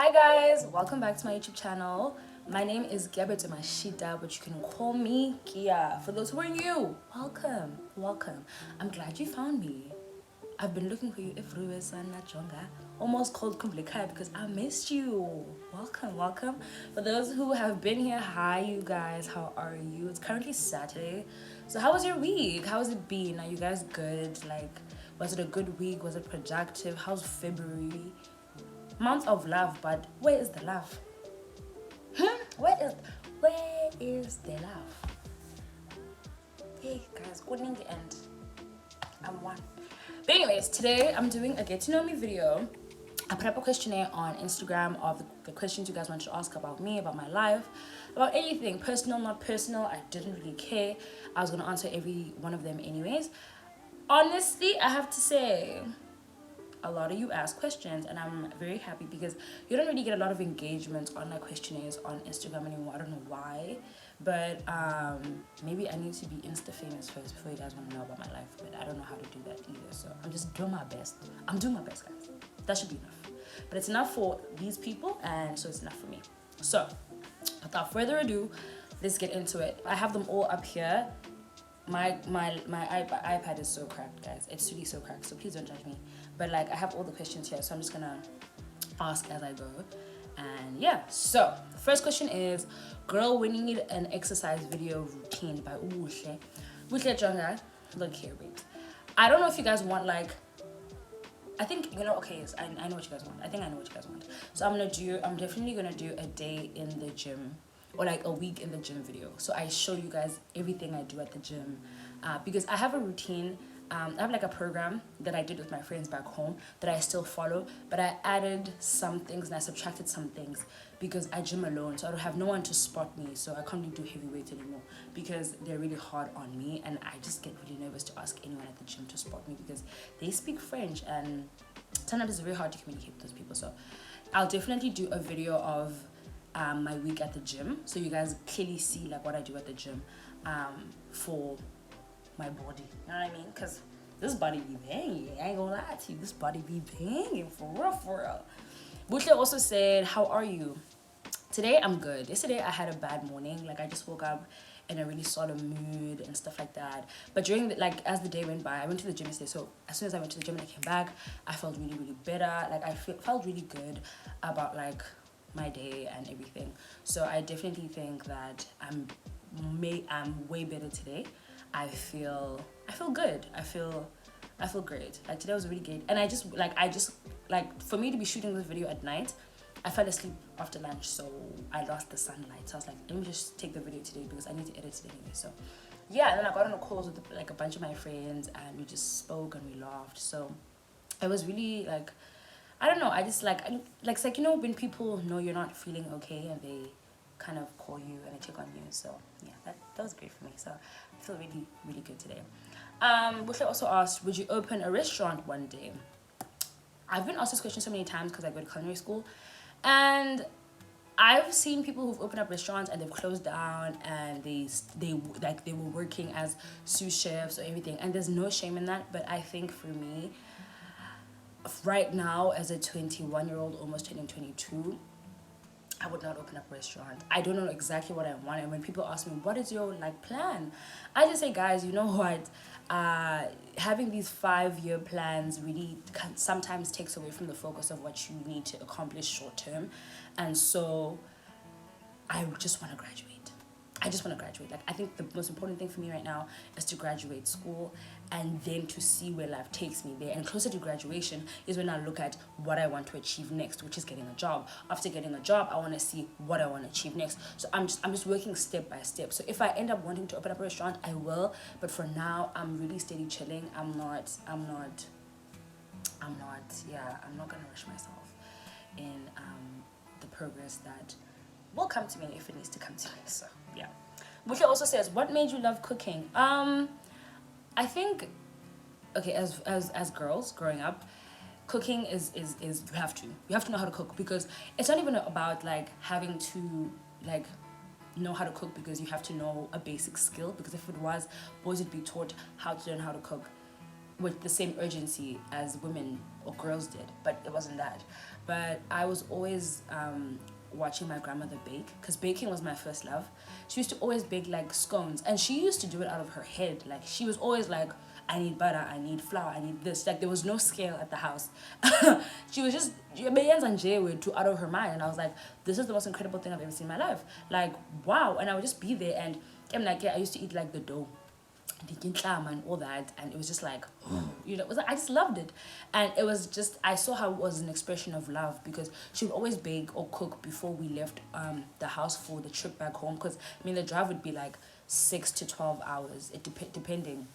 Hi guys, welcome back to my YouTube channel. My name is Gebet Mashida, but you can call me Kia. For those who are new, welcome. I'm glad you found me. I've been looking for you everywhere, Sana Jonga. Almost called Kumblikai because I missed you. Welcome. For those who have been here, hi you guys, how are you? It's currently Saturday. So how was your week? How has it been? Are you guys good? Like, was it a good week? Was it productive? How's February? Month of love, but where is the love? Where is the love? Hey guys, good in the end. I'm one. But anyways, today I'm doing a get to know me video. I put up a questionnaire on Instagram of the questions you guys wanted to ask about me, about my life, about anything, personal, not personal. I didn't really care. I was gonna answer every one of them anyways. Honestly, I have to say, a lot of you ask questions and I'm very happy because you don't really get a lot of engagement on my questionnaires on Instagram anymore. I don't know why, but maybe I need to be insta famous first before you guys want to know about my life, but I don't know how to do that either, so I'm just doing my best. I'm doing my best, guys. That should be enough, but it's enough for these people and so it's enough for me. So without further ado, let's get into it. I have them all up here. My iPad is so cracked, guys. It's really so cracked, so please don't judge me. But like, I have all the questions here, so I'm just gonna ask as I go. And yeah, so first question is, girl, we need an exercise video routine by Uhle. Uhle Jonga. Look here, wait. I don't know if you guys want like, I think, you know, okay, so I know what you guys want. I think I know what you guys want. So I'm definitely gonna do a day in the gym or like a week in the gym video. So I show you guys everything I do at the gym because I have a routine. I have like a program that I did with my friends back home that I still follow, but I added some things and I subtracted some things because I gym alone, so I don't have no one to spot me, so I can't really do heavy weights anymore because they're really hard on me and I just get really nervous to ask anyone at the gym to spot me because they speak French and sometimes it's very hard to communicate with those people. So I'll definitely do a video of my week at the gym so you guys clearly see like what I do at the gym for my body, you know what I mean? Because this body be banging, I ain't gonna lie to you, this body be banging for real. Butle also said, how are you? Today I'm good. Yesterday I had a bad morning, like I just woke up in a really solemn mood and stuff like that, but during the, like as the day went by, I went to the gym yesterday, so as soon as I went to the gym and I came back, I felt really better. Like I felt really good about like my day and everything. So I definitely think that I'm way better today. I feel good. I feel great. Like today was really good, and I just for me to be shooting this video at night, I fell asleep after lunch, so I lost the sunlight. So I was like, let me just take the video today because I need to edit it anyway. So yeah, and then I got on a calls with like a bunch of my friends and we just spoke and we laughed. So it was really like, I don't know. I just like it's like, you know, when people know you're not feeling okay and they kind of call you and they check on you. So yeah, that was great for me. So I feel really good today. Bushle also asked, would you open a restaurant one day? I've been asked this question so many times because I go to culinary school, and I've seen people who've opened up restaurants and they've closed down and they were working as sous chefs or everything, and there's no shame in that. But I think for me, right now as a 21-year-old, almost turning 22, I would not open up a restaurant. I don't know exactly what I want, and when people ask me what is your like plan, I just say, guys, you know what, having these 5-year plans really sometimes takes away from the focus of what you need to accomplish short term. And so I just want to graduate. Like, I think the most important thing for me right now is to graduate school and then to see where life takes me there. And closer to graduation is when I look at what I want to achieve next, which is getting a job. After getting a job, I want to see what I want to achieve next. So I'm just working step by step. So if I end up wanting to open up a restaurant, I will. But for now, I'm really steady chilling. I'm not gonna rush myself in the progress that will come to me if it needs to come to me. So yeah. Buki also says, what made you love cooking? I think, okay, as girls growing up, cooking is you have to know how to cook, because it's not even about like having to like know how to cook because you have to know a basic skill, because if it was, boys would be taught how to learn how to cook with the same urgency as women or girls did, but it wasn't that. But I was always watching my grandmother bake, because baking was my first love. She used to always bake like scones, and she used to do it out of her head. Like she was always like, I need butter, I need flour, I need this. Like there was no scale at the house. She was just and Jay would do out of her mind, and I was like, this is the most incredible thing I've ever seen in my life. Like wow. And I would just be there, and I'm like, yeah, I used to eat like the dough, the kintlama and all that, and it was just like you know, it was like, I just loved it. And it was just, I saw how it was an expression of love, because she would always bake or cook before we left the house for the trip back home, because I mean the drive would be like 6 to 12 hours, it depending.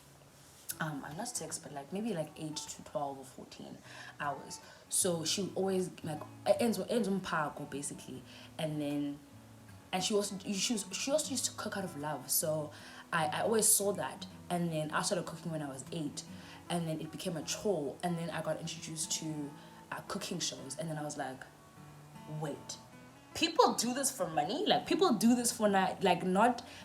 I'm not 6, but like maybe like 8 to 12 or 14 hours. So she would always like ends on park basically, and then she also used to cook out of love. So I always saw that, and then I started cooking when I was 8, and then it became a chore, and then I got introduced to cooking shows, and then I was like, wait, people do this for money? Like people do this for not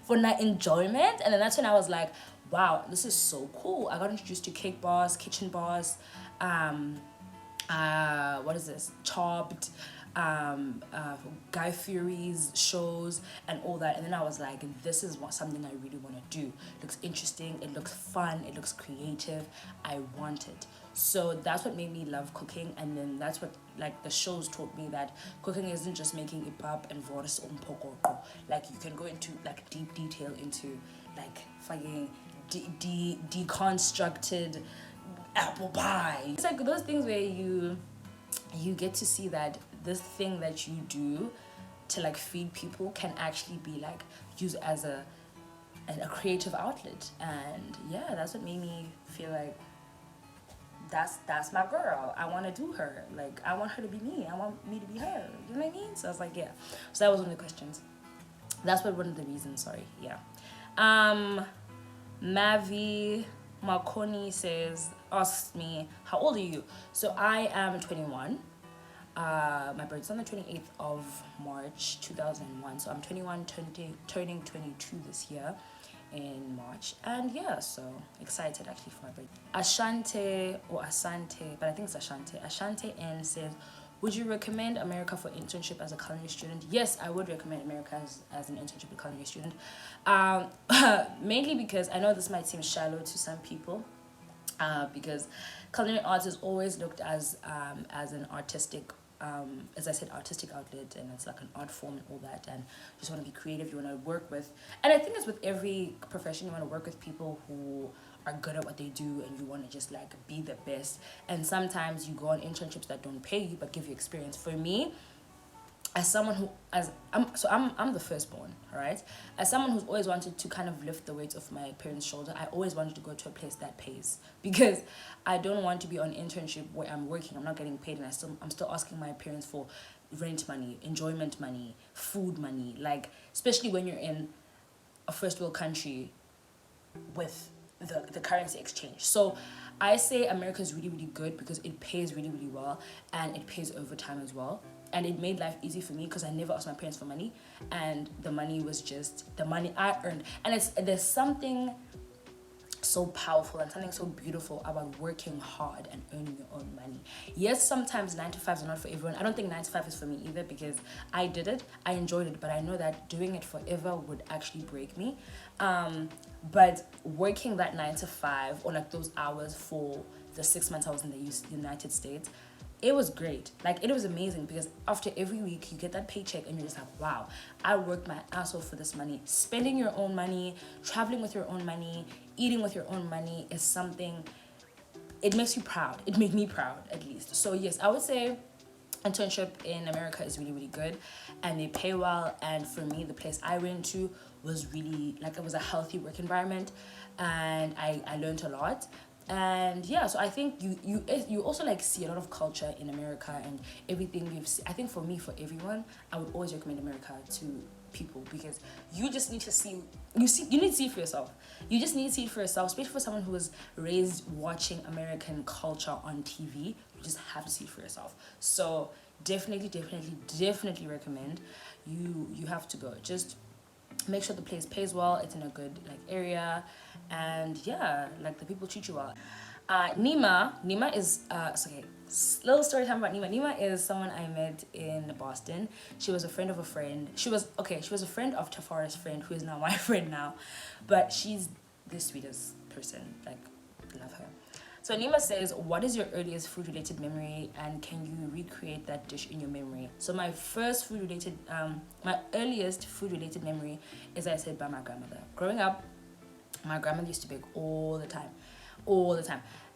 for enjoyment? And then that's when I was like, wow, this is so cool. I got introduced to Cake Boss, Kitchen Boss, what is this? Chopped, Guy Fieri's shows and all that. And then I was like, this is something I really want to do. It looks interesting, it looks fun, it looks creative. I want it. So that's what made me love cooking. And then that's what like the shows taught me, that cooking isn't just making it pap and voris umpokoko. Like you can go into like deep detail into like fucking deconstructed apple pie. It's like those things where you get to see that this thing that you do to like feed people can actually be like used as a creative outlet. And yeah, that's what made me feel like that's my girl. I want to do her. Like I want her to be me, I want me to be her, you know what I mean? So I was like, yeah. So that was one of the questions. That's what one of the reasons. Sorry. Yeah. Mavi Marconi asks me, how old are you? So I am 21. My birthday's on the 28th of March 2001. So I'm 21, turning 22 this year in March. And yeah, so excited actually for my birthday. Ashante or Asante, but I think it's Ashante. Ashante N says, would you recommend America for internship as a culinary student? Yes, I would recommend America as an internship as a culinary student. Mainly because I know this might seem shallow to some people, because culinary arts is always looked as an artistic, as I said, artistic outlet, and it's like an art form and all that, and you just want to be creative, you want to work with, and I think it's with every profession, you want to work with people who are good at what they do, and you want to just like be the best. And sometimes you go on internships that don't pay you but give you experience. For me, as someone who I'm the firstborn, right? As someone who's always wanted to kind of lift the weight off my parents' shoulder, I always wanted to go to a place that pays, because I don't want to be on internship where I'm working, I'm not getting paid, and I'm still asking my parents for rent money, enjoyment money, food money, like especially when you're in a first world country with the currency exchange. So I say America is really, really good because it pays really, really well, and it pays overtime as well. And it made life easy for me because I never asked my parents for money, and the money was just the money I earned. And there's something so powerful and something so beautiful about working hard and earning your own money. Yes, sometimes 9 to 5s are not for everyone. I don't think 9 to 5 is for me either, because I did it, I enjoyed it, but I know that doing it forever would actually break me. But working that 9 to 5 or like those hours for the 6 months I was in the United States, it was great. Like it was amazing, because after every week you get that paycheck and you're just like, wow, I worked my ass off for this money. Spending your own money, traveling with your own money, eating with your own money is something, it makes you proud. It made me proud, at least. So yes, I would say internship in America is really, really good, and they pay well. And for me, the place I went to was really like, it was a healthy work environment, and I learned a lot. And yeah, so I think you also like see a lot of culture in America and everything we've seen. I think for me, for everyone, I would always recommend America to people, because you just need to see, you need to see it for yourself. You just need to see it for yourself, especially for someone who was raised watching American culture on TV. You just have to see it for yourself. So definitely recommend you have to go. Just make sure the place pays well, it's in a good like area, and yeah, like the people treat you well. Nima is okay. Little story time about Nima. Nima is someone I met in Boston. She was a friend of a friend. She was a friend of Tafara's friend, who is now my friend now, but she's the sweetest person. Like, love her. So Nima says, what is your earliest food related memory, and can you recreate that dish in your memory? So my earliest food related memory is, I said, by my grandmother. Growing up, my grandmother used to bake all the time,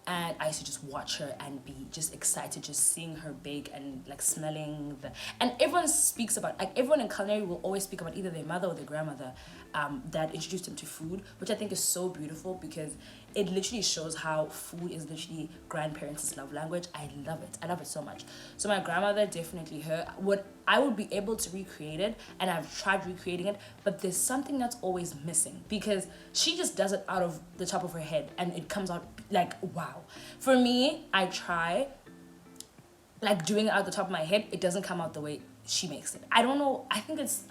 and I used to just watch her and be just excited, just seeing her bake and like smelling and everyone speaks about, like, everyone in culinary will always speak about either their mother or their grandmother that introduced them to food, which I think is so beautiful, because it literally shows how food is literally grandparents' love language. I love it so much. So my grandmother, definitely her. What I would be able to recreate it, and I've tried recreating it, but there's something that's always missing, because she just does it out of the top of her head and it comes out like wow. For me, I try like doing it out the top of my head, it doesn't come out the way she makes it. I don't know, I think it's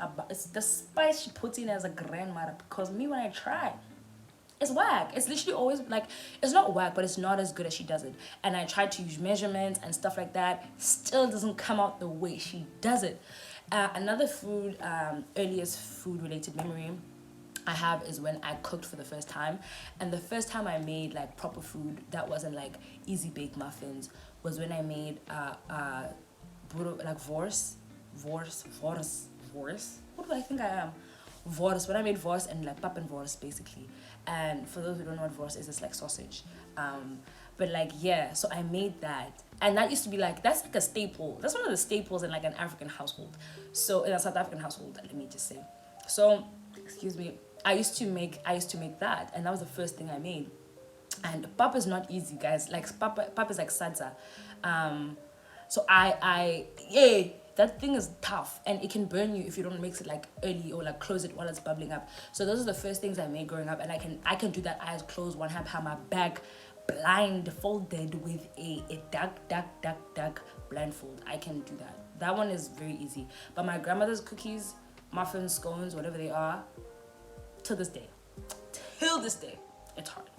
the spice she puts in as a grandmother, because me, when I try, it's whack. It's literally always like, it's not whack, but it's not as good as she does it. And I tried to use measurements and stuff like that, still doesn't come out the way she does it. Another earliest food related memory I have is when I cooked for the first time. And the first time I made like proper food that wasn't like easy baked muffins was when I made like vors. What do I think I am? Vors. When I made vors and like pap and vors basically. And for those who don't know what vors is, it's like sausage. But like, yeah, so I made that. And that used to be like, that's like a staple. That's one of the staples in like an African household. So in a South African household, let me just say. So, excuse me, I used to make that, and that was the first thing I made. And pap is not easy, guys. Like pap is like salsa. So that thing is tough, and it can burn you if you don't mix it like early, or like close it while it's bubbling up. So those are the first things I made growing up, and I can do that eyes closed, one hand behind my back, blindfolded with a duck blindfold. I can do that. That one is very easy. But my grandmother's cookies, muffins, scones, whatever they are, till this day, it's hard.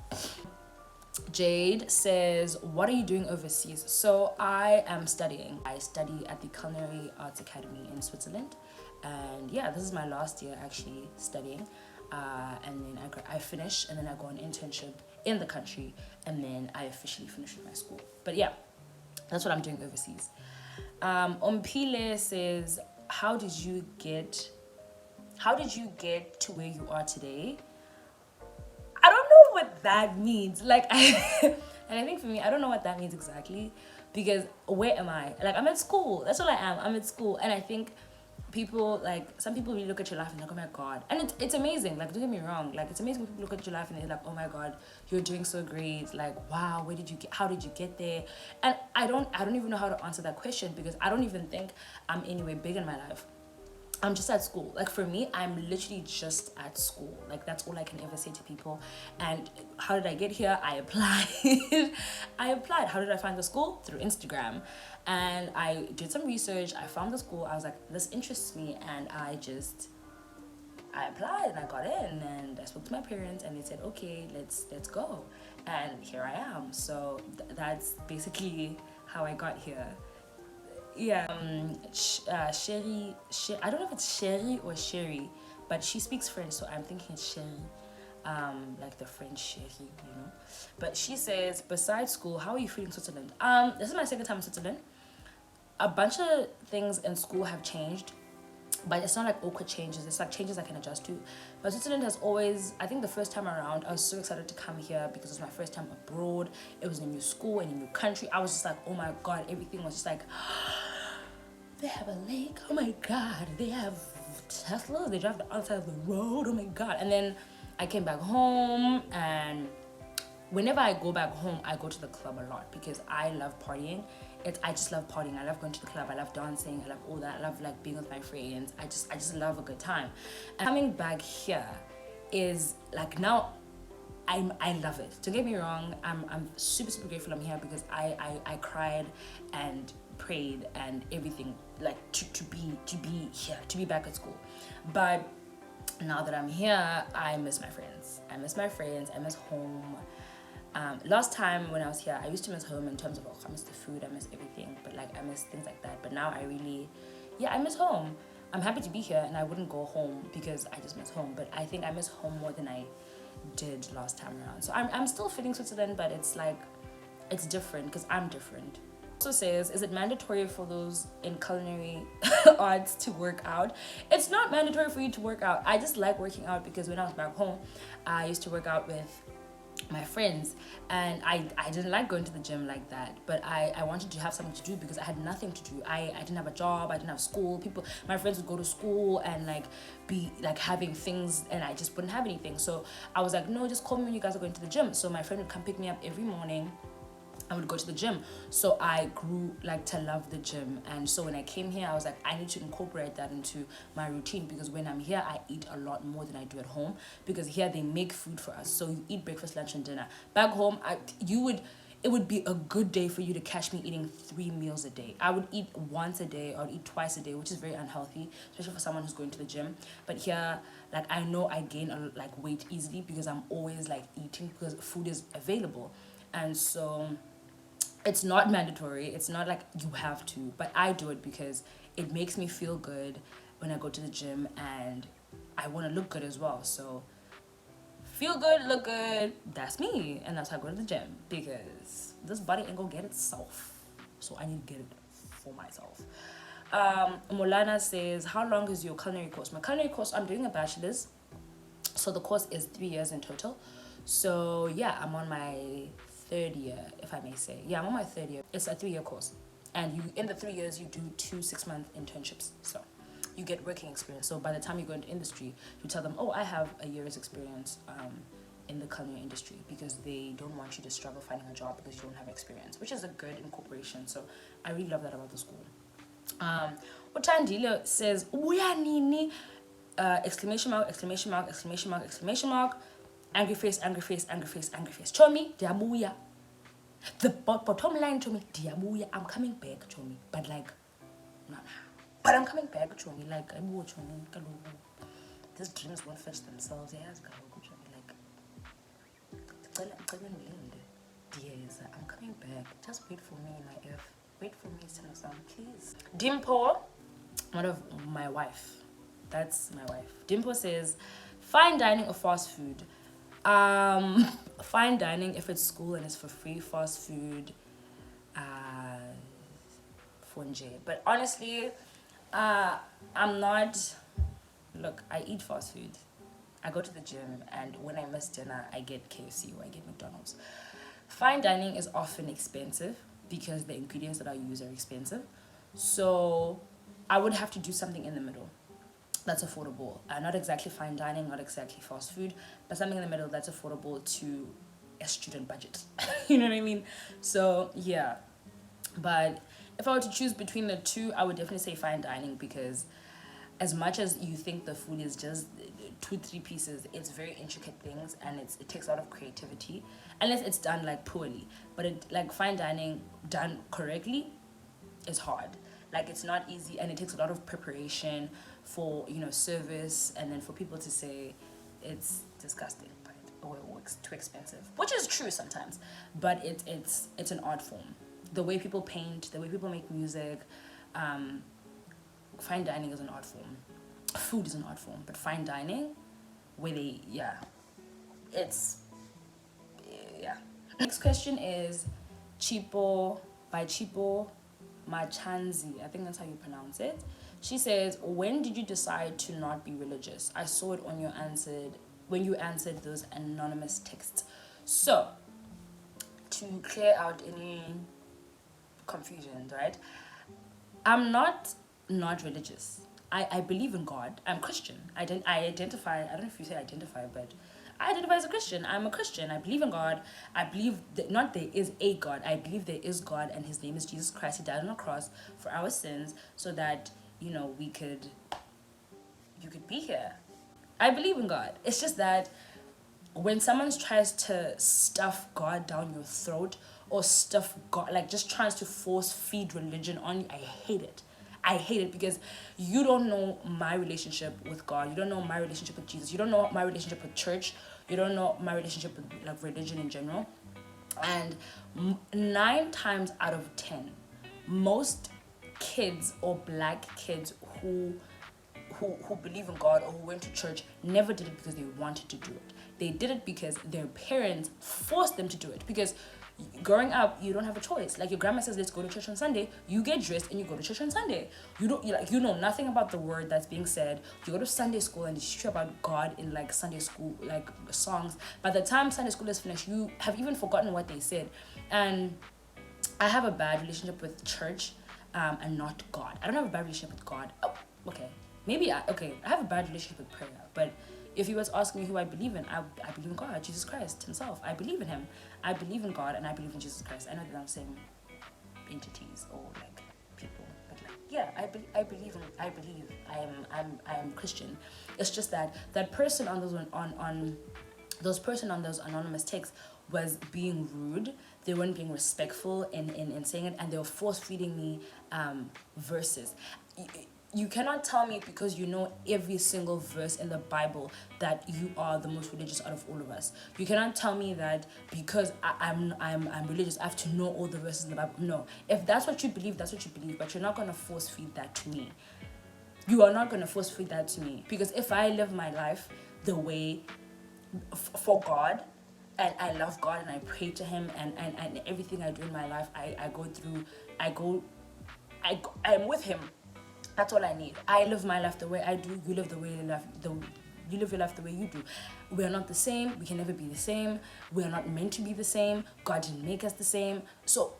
Jade says, what are you doing overseas? So I am studying. I study at the Culinary Arts Academy in Switzerland, and yeah, this is my last year actually studying, and then I finish, and then I go on internship in the country, and then I officially finish with my school. But yeah, that's what I'm doing overseas. Ompile says, how did you get to where you are today? I don't know what that means. Like, and I think for me, I don't know what that means exactly, because where am I? Like, I'm at school. That's all I am. I'm at school. And I think some people really look at your life and they're like, oh my God. And it's amazing. Like, don't get me wrong. Like, it's amazing when people look at your life and they're like, oh my God, you're doing so great. Like, wow, how did you get there? And I don't even know how to answer that question, because I don't even think I'm anywhere big in my life. I'm just at school. Like, for me, I'm literally just at school. Like, that's all I can ever say to people. And how did I get here? I applied. How did I find the school? Through Instagram. And I did some research. I found the school. I was like, this interests me. And I applied and I got in, and I spoke to my parents, and they said, okay, let's go. And here I am. So that's basically how I got here. Yeah, Sherry, I don't know if it's Sherry or Sherry, but she speaks French, so I'm thinking it's Sherry, like the French Sherry, you know. But she says, besides school, how are you feeling Switzerland? This is my second time in Switzerland. A bunch of things in school have changed, but it's not like awkward changes. It's like changes I can adjust to. But Switzerland has always, I think the first time around, I was so excited to come here because it was my first time abroad. It was a new school in a new country. I was just like, oh my God, everything was just like, they have a lake, oh my God. They have Teslas, they drive the other side of the road, oh my God. And then I came back home, and whenever I go back home, I go to the club a lot because I love partying. I just love partying. I love going to the club. I love dancing. I love all that. I love like being with my friends. I just love a good time. And coming back here is like, now I love it. Don't get me wrong. I'm super grateful I'm here, because I cried and prayed and everything, like to be here, to be back at school. But now that I'm here, I miss my friends. I miss home. Last time when I was here, I used to miss home in terms of, I miss the food, I miss everything, but like I miss things like that. But now I really, I miss home. I'm happy to be here, and I wouldn't go home because I just miss home. But I think I miss home more than I did last time around. So I'm still feeling Switzerland, but it's like, it's different because I'm different. Also says, is it mandatory for those in culinary arts to work out? It's not mandatory for you to work out. I just like working out because when I was back home, I used to work out with my friends, and I didn't like going to the gym like that, but I wanted to have something to do because I had nothing to do. I didn't have a job, I didn't have school. My friends would go to school and like be like having things, and I just wouldn't have anything. So I was like, no, just call me when you guys are going to the gym. So my friend would come pick me up every morning. I would go to the gym. So I grew like to love the gym. And so when I came here, I was like, I need to incorporate that into my routine, because when I'm here, I eat a lot more than I do at home, because here they make food for us. So you eat breakfast, lunch, and dinner. Back home, it would be a good day for you to catch me eating 3 meals a day. I would eat once a day or eat twice a day, which is very unhealthy, especially for someone who's going to the gym. But here, like, I know I gain like weight easily because I'm always like eating, because food is available. And so it's not mandatory. It's not like you have to, but I do it because it makes me feel good when I go to the gym, and I want to look good as well. So feel good, look good, that's me. And that's how I go to the gym, because this body ain't gonna get itself. So I need to get it for myself. Molana says, how long is your culinary course? My culinary course, I'm doing a bachelor's. So the course is 3 years in total. So yeah, I'm on my 3rd year, if I may say. Yeah, I'm on my 3rd year. It's a 3-year course, and in the 3 years you do 2 6-month internships, so you get working experience. So by the time you go into industry, you tell them, oh, I have a year's experience in the culinary industry, because they don't want you to struggle finding a job because you don't have experience, which is a good incorporation. So I really love that about the school. Utandile says, "Uya nini?" Exclamation mark, exclamation mark, exclamation mark, exclamation mark. Angry face, angry face, angry face, angry face. Chomi, diabuya. The bottom line, Chomi, diabuya. I'm coming back, Chomi. But like, no, no. But I'm coming back, Chomi. Like, I will, Chomi. These dreams won't fetch themselves. Yes, Chomi. Like, yes, I'm coming back. Just wait for me, my F. Wait for me, Sanasan, please. Dimpo, one of my wife. That's my wife. Dimpo says, fine dining or fast food? Fine dining if it's school and it's for free. Fast food, funje. But honestly, I'm not. Look, I eat fast food. I go to the gym, and when I miss dinner, I get KFC or I get McDonald's. Fine dining is often expensive because the ingredients that I use are expensive. So I would have to do something in the middle that's affordable. Not exactly fine dining, not exactly fast food, but something in the middle that's affordable to a student budget. You know what I mean? So yeah. But if I were to choose between the two, I would definitely say fine dining, because as much as you think the food is just 2-3 pieces, it's very intricate things, and it takes a lot of creativity, unless it's done like poorly. But it, like, fine dining done correctly is hard. Like, it's not easy, and it takes a lot of preparation for, you know, service, and then for people to say it's disgusting, but or it's too expensive, which is true sometimes. But it's an art form. The way people paint, the way people make music, fine dining is an art form. Food is an art form, but fine dining, where they, yeah, it's, yeah. Next question is Chipo, by Chipo Machanzi. I think that's how you pronounce it. She says, when did you decide to not be religious? I saw it on your when you answered those anonymous texts. So, to clear out any confusion, right? I'm not religious. I believe in God. I'm Christian. I identify, I don't know if you say identify, but I identify as a Christian. I'm a Christian. I believe in God. I believe that not there is a God. I believe there is God, and his name is Jesus Christ. He died on the cross for our sins so that, you know, you could be here. I believe in God. It's just that when someone tries to stuff God down your throat, or stuff God, like just tries to force feed religion on you, I hate it. I hate it, because you don't know my relationship with God. You don't know my relationship with Jesus. You don't know my relationship with church. You don't know my relationship with like religion in general. And 9 times out of 10, most kids or black kids who believe in God or who went to church never did it because they wanted to do it. They did it because their parents forced them to do it. Because growing up, you don't have a choice. Like, your grandma says, let's go to church on Sunday. You get dressed and you go to church on Sunday. You know nothing about the word that's being said. You go to Sunday school and they teach you about God in like Sunday school like songs. By the time Sunday school is finished, you have even forgotten what they said. And I have a bad relationship with church, and not God. I don't have a bad relationship with God. Oh, okay. I have a bad relationship with prayer, but if you was asking me who I believe in, I believe in God, Jesus Christ himself. I believe in him. I believe in God and I believe in Jesus Christ. I know they're not the same entities or like people, but like, yeah, I believe. I am Christian. It's just that person on those person on those anonymous texts was being rude. They weren't being respectful in saying it, and they were force feeding me verses. You cannot tell me because you know every single verse in the Bible that you are the most religious out of all of us. You cannot tell me that because I'm religious, I have to know all the verses in the Bible. No. If that's what you believe, that's what you believe, but you're not gonna force feed that to me. You are not gonna force feed that to me. Because if I live my life the way for God, and I love God and I pray to him, and everything I do in my life, I'm with him. That's all I need. I live my life the way I do. You live the way you live your life the way you do. We are not the same. We can never be the same. We are not meant to be the same. God didn't make us the same. So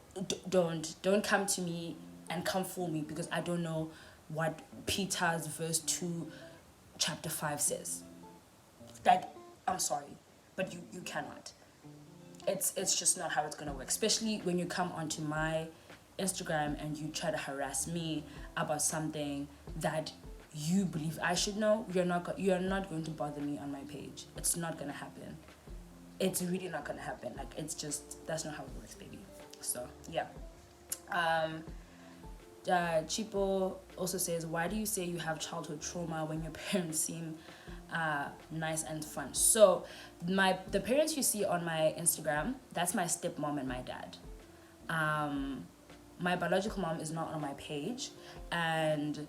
don't come to me and come for me because I don't know what Peter's verse 2, chapter 5 says. Like, I'm sorry, but you cannot. It's just not how it's gonna work. Especially when you come onto my Instagram and you try to harass me about something that you believe I should know. You're not going to bother me on my page. It's not gonna happen. It's really not gonna happen. Like, it's just, that's not how it works, baby. So yeah. Chipo also says, why do you say you have childhood trauma when your parents seem nice and fun? So the parents you see on my Instagram, that's my stepmom and my dad. My biological mom is not on my page, and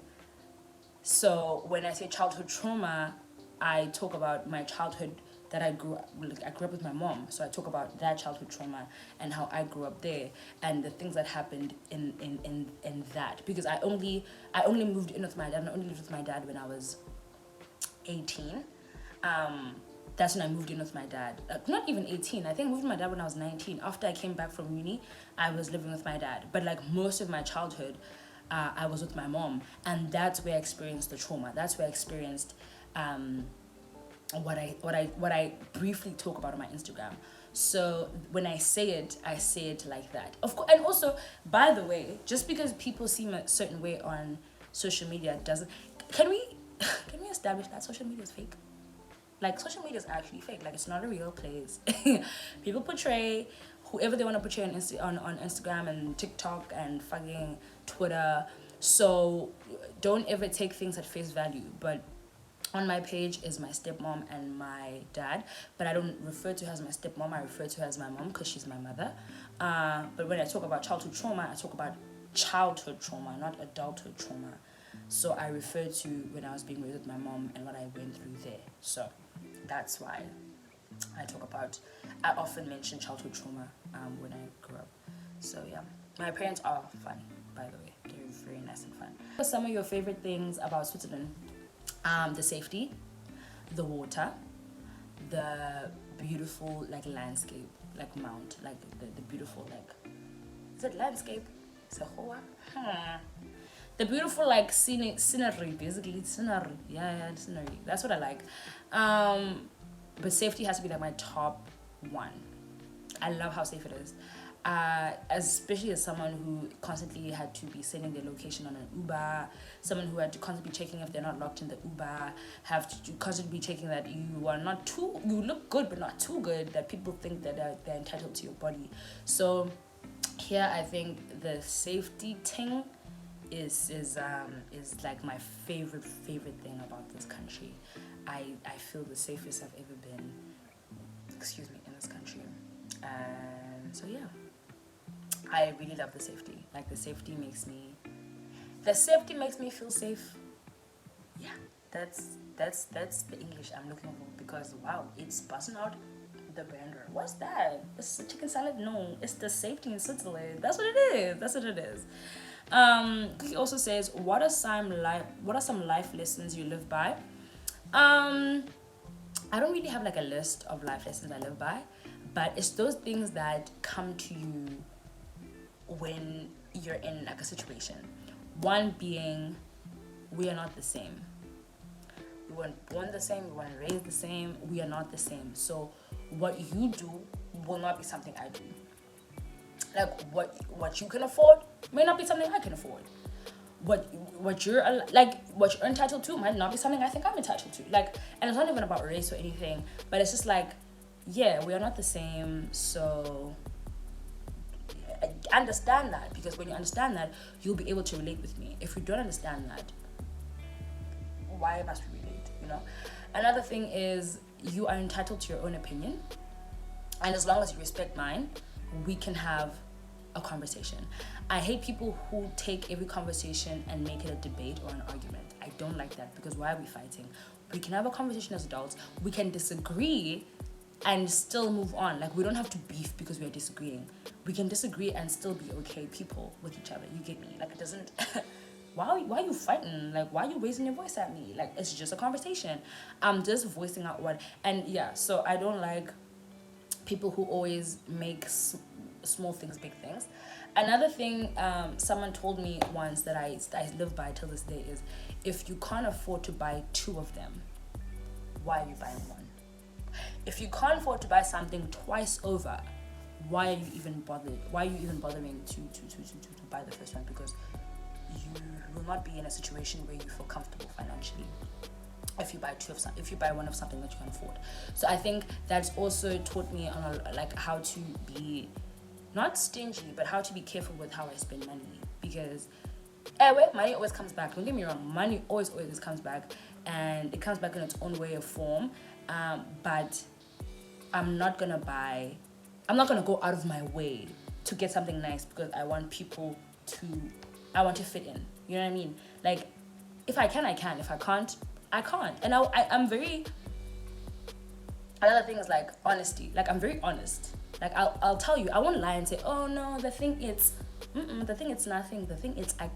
so when I say childhood trauma, I talk about my childhood that I grew up with my mom. So I talk about that childhood trauma and how I grew up there and the things that happened in that, because I only moved in with my dad. I only lived with my dad when I was 18. That's when I moved in with my dad. Not even 18. I think I moved with my dad when I was 19. After I came back from uni, I was living with my dad. But like most of my childhood, I was with my mom, and that's where I experienced the trauma. That's where I experienced what I briefly talk about on my Instagram. So when I say it like that. Of course, and also, by the way, just because people seem a certain way on social media doesn't. Can we establish that social media is fake? Like, social media is actually fake. Like, it's not a real place. People portray whoever they want to portray on Instagram and TikTok and fucking Twitter. So don't ever take things at face value. But on my page is my stepmom and my dad, but I don't refer to her as my stepmom. I refer to her as my mom because she's my mother. But when I talk about childhood trauma, I talk about childhood trauma, not adulthood trauma. So I refer to when I was being raised with my mom and what I went through there. So that's why I often mention childhood trauma when I grew up. So yeah, my parents are funny, by the way. They're very nice and fun. What are some of your favorite things about Switzerland? The safety, the water, the beautiful like landscape, like mount, like the beautiful like, is it landscape? Is it hoa? The beautiful like scenery, basically scenery. Yeah, scenery. That's what I like. But safety has to be like my top one. I love how safe it is. Especially as someone who constantly had to be sending their location on an Uber, someone who had to constantly be checking if they're not locked in the Uber, have to constantly be checking that you look good but not too good, that people think that they're entitled to your body. So here I think the safety thing is like my favorite thing about this country. I feel the safest I've ever been, in this country. And So yeah, I really love the safety. Like the safety makes me feel safe. Yeah, that's the English I'm looking for, because wow, it's busting out the brander. What's that? It's a chicken salad? No, it's the safety in Switzerland. That's what it is. That's what it is. Cookie also says, what are some life lessons you live by? I don't really have like a list of life lessons I live by, but it's those things that come to you when you're in like a situation. One being, we are not the same. We weren't born the same, we weren't raised the same, we are not the same. So what you do will not be something I do. Like what you can afford may not be something I can afford. What you're entitled to might not be something I think I'm entitled to. Like, and it's not even about race or anything, but it's just like, yeah, we are not the same. So understand that, because when you understand that, you'll be able to relate with me. If you don't understand that, why must we relate? You know. Another thing is, you are entitled to your own opinion, and as long as you respect mine, we can have a conversation. I hate people who take every conversation and make it a debate or an argument. I don't like that, because why are we fighting? We can have a conversation as adults. We can disagree and still move on. Like, we don't have to beef because we are disagreeing. We can disagree and still be okay people with each other. You get me? Like, it doesn't why are you fighting? Like, why are you raising your voice at me? Like, it's just a conversation. I'm just voicing out what. And yeah, so I don't like people who always make small things big things. Another thing someone told me once that I live by till this day is, if you can't afford to buy two of them, why are you buying one? If you can't afford to buy something twice over, why are you even bothering to buy the first one? Because you will not be in a situation where you feel comfortable financially if you buy one of something that you can afford. So I think that's also taught me on like how to be not stingy, but how to be careful with how I spend money, because money always comes back. Don't get me wrong, money always comes back, and it comes back in its own way of form. But I'm not gonna go out of my way to get something nice because I want to fit in. You know what I mean? Like, if I can, I can. If I can't, I can't. And I'm very. Another thing is like honesty. Like, I'm very honest. Like, I'll tell you. I won't lie and say, oh no, the thing it's nothing. The thing it's I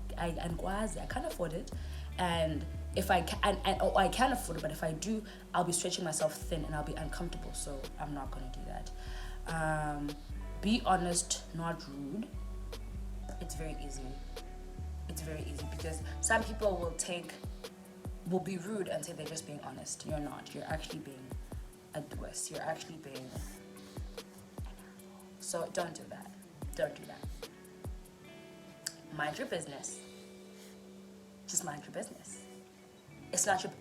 can't afford it, and if I can, I can afford it, but if I do, I'll be stretching myself thin and I'll be uncomfortable. So I'm not gonna do that. Be honest, not rude. It's very easy. Because some people will be rude and say they're just being honest. You're not. You're actually being a dwess. You're actually being. So don't do that. Mind your business. Just mind your business. It's not your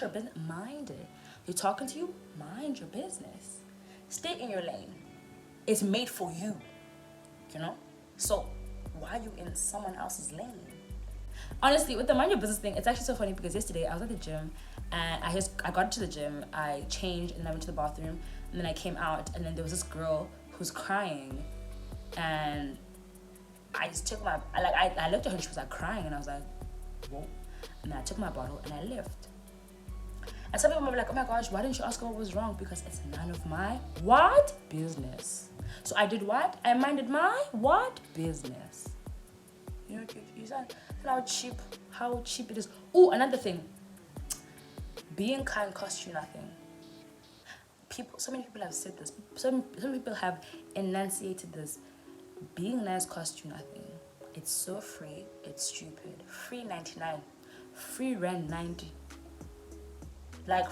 business. Mind it. They're talking to you. Mind your business. Stay in your lane. It's made for you. You know. So why are you in someone else's lane? Honestly, with the mind your business thing, it's actually so funny because yesterday I was at the gym and I got to the gym, I changed, and I went to the bathroom, and then I came out, and then there was this girl who's crying, and I just took I looked at her and she was like crying, and I was like, whoa. And then I took my bottle and I left. And some people were like, oh my gosh, why didn't you ask her what was wrong? Because it's none of my business. So I did what? I minded my business. You know, you said how cheap it is. Oh, another thing. Being kind costs you nothing. So many people have said this. Some people have enunciated this. Being nice costs you nothing. It's so free. It's stupid. Free 99. Free rent 90. Like,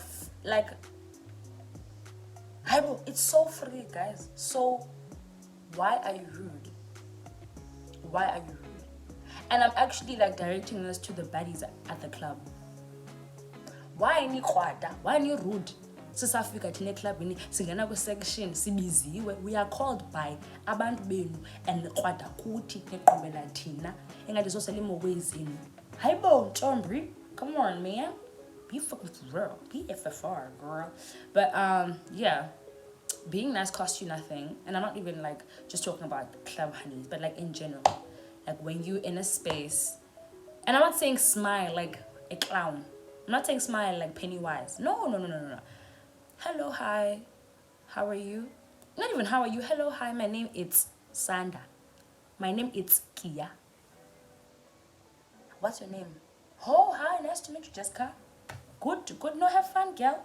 I don't. It's so free, guys. So, why are you rude? And I'm actually like directing this to the baddies at the club. Why any khwada? Why any rude? Sisafika thina eklabini singena kwi-section sibiziwe. We are called by abantu benu and khwada kuthi neqhubela thina engathi sosela imobo ezini. Hayibo Ntombi, come on man. Be fucking real. Be FFR, girl. But yeah. being nice costs you nothing. And I'm not even like just talking about club honeys, but like in general, like when you in a space, and I'm not saying smile like a clown. I'm not saying smile like Pennywise. No, no, no, no, no, no. Hello, hi, how are you? Not even how are you. Hello, hi, my name is Sanda. My name is Kia. What's your name? Oh, hi, nice to meet you, Jessica. Good, good. No, have fun, girl.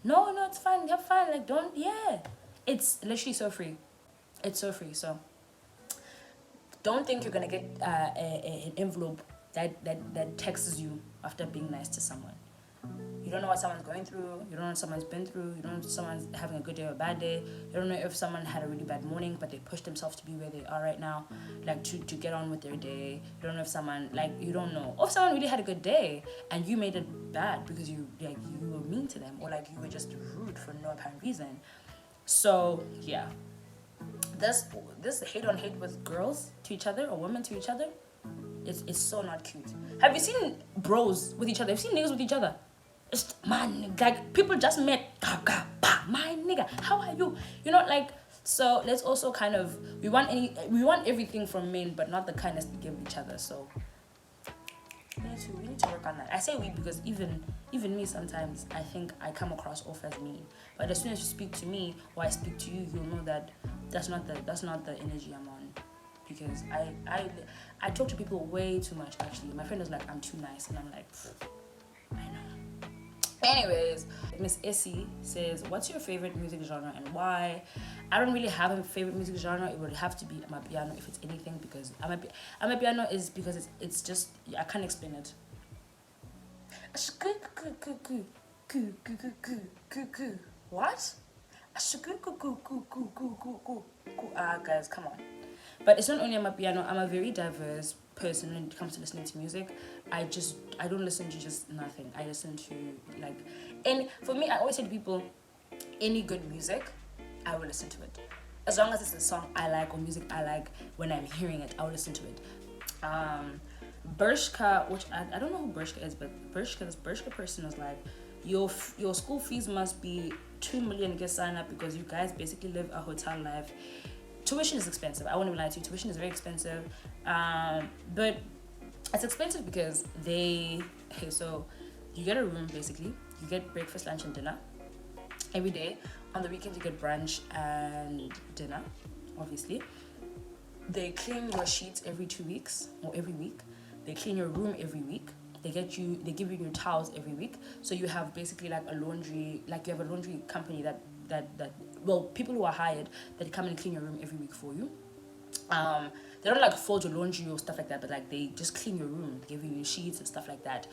No, no, it's fine. Have fun. Like, don't, yeah. It's literally so free. It's so free. So don't think you're gonna get an envelope that texts you after being nice to someone. You don't know what someone's going through. You don't know what someone's been through. You don't know if someone's having a good day or a bad day. You don't know if someone had a really bad morning, but they pushed themselves to be where they are right now, like to get on with their day. You don't know if someone, like, you don't know. Or if someone really had a good day and you made it bad because you were mean to them, or like you were just rude for no apparent reason. So yeah, this hate on hate with girls to each other or women to each other, it's so not cute. Have you seen bros with each other? Have you seen niggas with each other? It's, man, like people just met. My nigga, how are you? You know, like, so let's also kind of, we want everything from men, but not the kindness we give each other. So we need to work on that. I say we because even me sometimes I think I come across off as mean. But as soon as you speak to me or I speak to you, you'll know that that's not the energy I'm on. Because I talk to people way too much actually. My friend was like, I'm too nice, and I'm like, I know. Anyways, Miss Essie says, what's your favorite music genre and why? I don't really have a favorite music genre. It would have to be Amapiano if it's anything, because Amapiano is because it's just, I can't explain it. What? Guys, come on. But it's not only Amapiano. I'm a very diverse person when it comes to listening to music. I don't listen to just nothing. I listen to like, and for me, I always say to people, any good music, I will listen to it. As long as it's a song I like or music I like, when I'm hearing it, I'll listen to it. Bershka, which I don't know who Bershka is, but this Bershka person was like, your school fees must be 2 million, get signed up, because you guys basically live a hotel life. Tuition is expensive. I won't even lie to you. Tuition is very expensive. But it's expensive because so you get a room basically. You get breakfast, lunch, and dinner every day. On the weekends, you get brunch and dinner, obviously. They clean your sheets every 2 weeks or every week. They clean your room every week. They give you new towels every week. So you have basically like a laundry, like you have a laundry company that well, people who are hired that come and clean your room every week for you. They don't like fold your laundry or stuff like that, but like they just clean your room, they give you new sheets and stuff like that.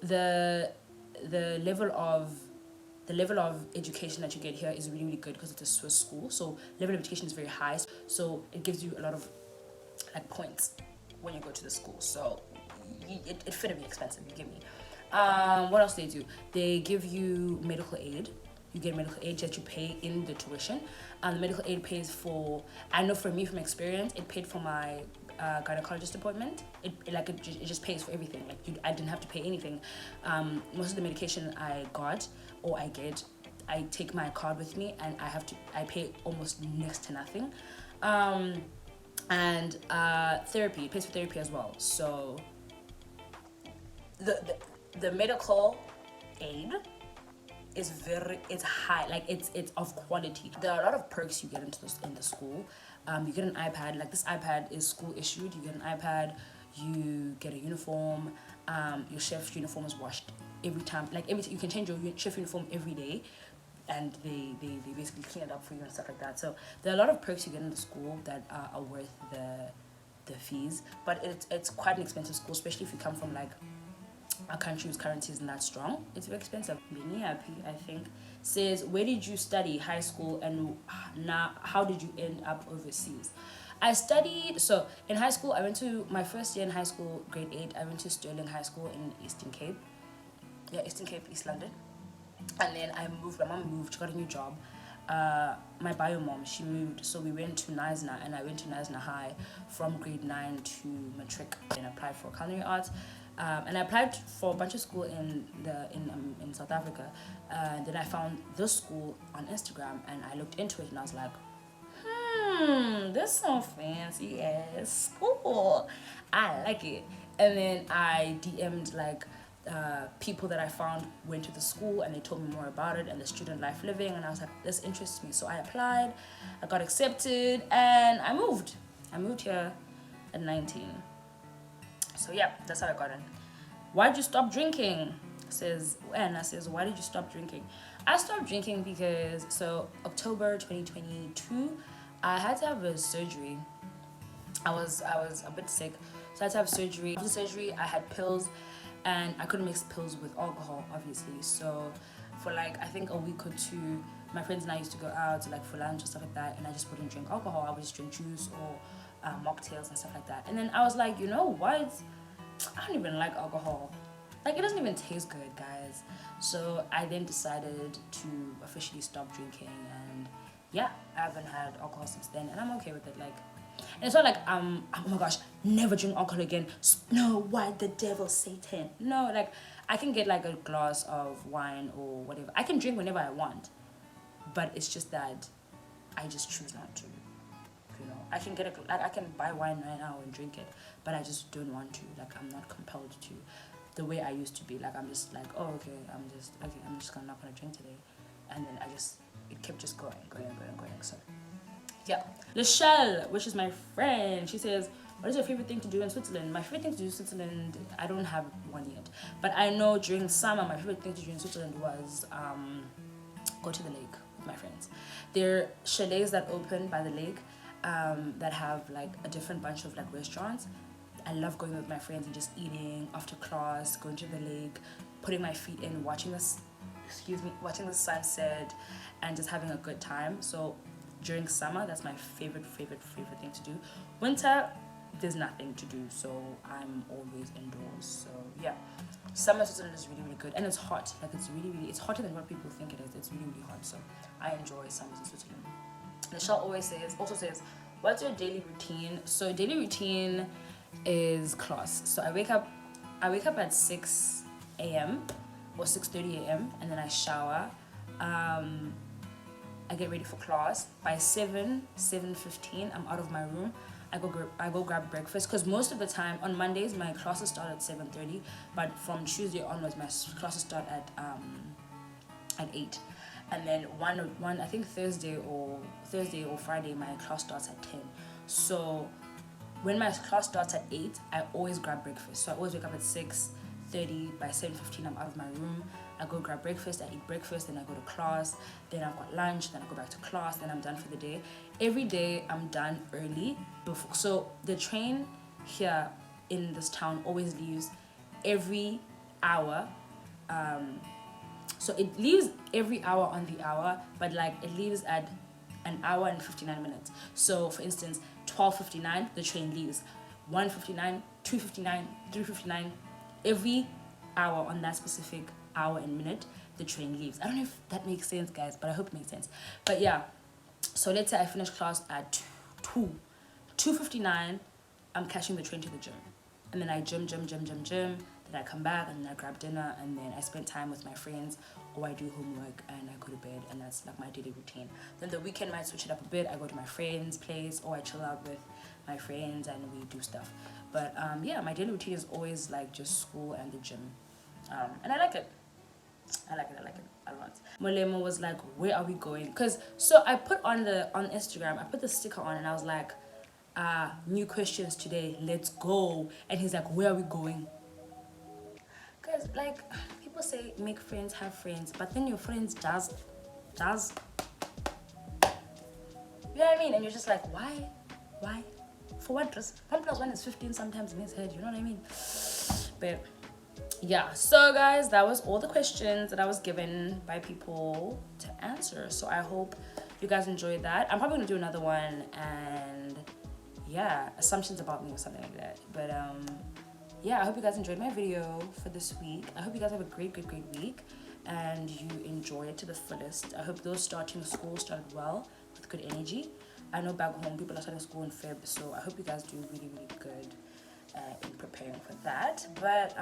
The level of education that you get here is really, really good because it's a Swiss school. So level of education is very high. So it gives you a lot of like points when you go to the school. So it fit be expensive, you get me. What else do they do? They give you medical aid. You get medical aid that you pay in the tuition. The medical aid pays for, I know for me from experience, it paid for my gynecologist appointment. It just pays for everything. Like I didn't have to pay anything. Most of the medication I got or I get, I take my card with me, and I pay almost next to nothing. And therapy, it pays for therapy as well. So the medical aid is high, like it's of quality. There are a lot of perks you get in the school. You get an iPad, like this iPad is school issued. You get an iPad, you get a uniform. Your chef's uniform is washed every time, you can change your chef uniform every day, and they basically clean it up for you and stuff like that. So there are a lot of perks you get in the school that are worth the fees, but it's quite an expensive school, especially if you come from like a country whose currency isn't that strong. It's very expensive. Bini Happy, I think, says, where did you study high school, and now how did you end up overseas? I studied, so in high school, I went to my first year in high school, grade 8, I went to Stirling High School in Eastern Cape. Yeah, Eastern Cape, East London. And then my mom moved, she got a new job. my bio mom, she moved, so we went to Knysna, and I went to Knysna High from grade 9 to matric, and applied for culinary arts. And I applied for a bunch of school in South Africa. And then I found this school on Instagram, and I looked into it, and I was like, this so fancy ass school. I like it. And then I DM'd like people that I found went to the school, and they told me more about it and the student life living, and I was like, this interests me. So I applied, I got accepted, and I moved here at 19. So yeah, that's how I got in. Why'd you stop drinking? Says Anna. Says, why did you stop drinking? I stopped drinking because, so October 2022, I had to have a surgery. I was a bit sick, so I had to have surgery. After surgery, I had pills, and I couldn't mix pills with alcohol, obviously. So for like, I think a week or two, my friends and I used to go out like for lunch or stuff like that, and I just wouldn't drink alcohol. I would just drink juice or mocktails and stuff like that. And then I was like, you know what? I don't even like alcohol. Like, it doesn't even taste good, guys. So I then decided to officially stop drinking, and yeah, I haven't had alcohol since then, and I'm okay with it. Like, and it's not like oh my gosh, never drink alcohol again. No, why the devil, Satan? No, like, I can get like a glass of wine or whatever. I can drink whenever I want, but it's just that I just choose not to. You know, I can I can buy wine right now and drink it, but I just don't want to. Like, I'm not compelled to, the way I used to be. Like, I'm just like, oh, okay, I'm just not gonna drink today, and then it kept just going. So yeah, Michelle, which is my friend, she says, what is your favorite thing to do in Switzerland? My favorite thing to do in Switzerland, I don't have one yet, but I know during summer my favorite thing to do in Switzerland was go to the lake with my friends. There are chalets that open by the lake that have like a different bunch of like restaurants. I love going with my friends and just eating after class, going to the lake, putting my feet in, watching the sunset, and just having a good time. So during summer, that's my favorite thing to do. Winter, there's nothing to do, so I'm always indoors. So yeah, summer Switzerland is really good, and it's hot. Like, it's hotter than what people think it is. It's really hot, so I enjoy summers in Switzerland. Michelle also says, what's your daily routine? So daily routine is class. So I wake up at 6 a.m. or 6:30 a.m. and then I shower. I get ready for class. By 7:15, I'm out of my room. I go grab breakfast, because most of the time on Mondays my classes start at 7:30, but from Tuesday onwards my classes start at 8. And then one I think Thursday or Friday my class starts at 10. So when my class starts at 8, I always grab breakfast. So I always wake up at 6:30. By 7:15, I'm out of my room. I go grab breakfast, I eat breakfast, then I go to class, then I've got lunch, then I go back to class, then I'm done for the day. Every day I'm done early. So the train here in this town always leaves every hour. So it leaves every hour on the hour, but like it leaves at an hour and 59 minutes. So for instance, 12:59, the train leaves. 1:59, 2:59, 3:59, every hour on that specific hour and minute, the train leaves. I don't know if that makes sense, guys, but I hope it makes sense. But yeah, so let's say I finish class at 2:59, I'm catching the train to the gym. And then I gym, then I come back, and then I grab dinner, and then I spend time with my friends, or I do homework, and I go to bed, and that's like my daily routine. Then the weekend might switch it up a bit. I go to my friend's place, or I chill out with my friends, and we do stuff. But yeah, my daily routine is always like just school and the gym. And I like it. I like it a lot. Molemo was like, where are we going? So I put on Instagram, I put the sticker on, and I was like, new questions today, let's go. And he's like, where are we going? Because like, people say make friends, have friends, but then your friends does you know what I mean? And you're just like, why for what? 1 + 1 is 15 sometimes in his head, you know what I mean? But yeah, so guys, that was all the questions that I was given by people to answer. So I hope you guys enjoyed that. I'm probably gonna do another one, and yeah, assumptions about me or something like that. But yeah, I hope you guys enjoyed my video for this week. I hope you guys have a great week, and you enjoy it to the fullest. I hope those starting school started well with good energy. I know back home people are starting school in Feb, so I hope you guys do really, really good in preparing for that. But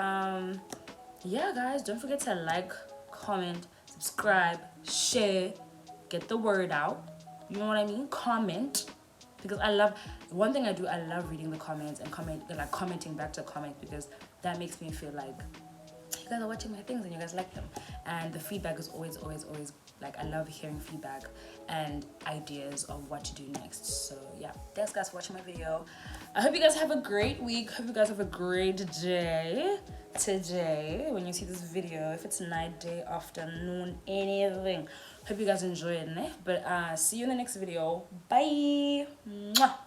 yeah, guys, don't forget to like, comment, subscribe, share, get the word out. You know what I mean? Comment, because I love, one thing I do, I love reading the comments and commenting back to comments, because that makes me feel like you guys are watching my things and you guys like them. And the feedback is always like, I love hearing feedback and ideas of what to do next. So yeah, thanks guys for watching my video. I hope you guys have a great week. Hope you guys have a great day today when you see this video, if it's night, day, afternoon, anything. Hope you guys enjoy it, né? But see you in the next video. Bye. Mwah.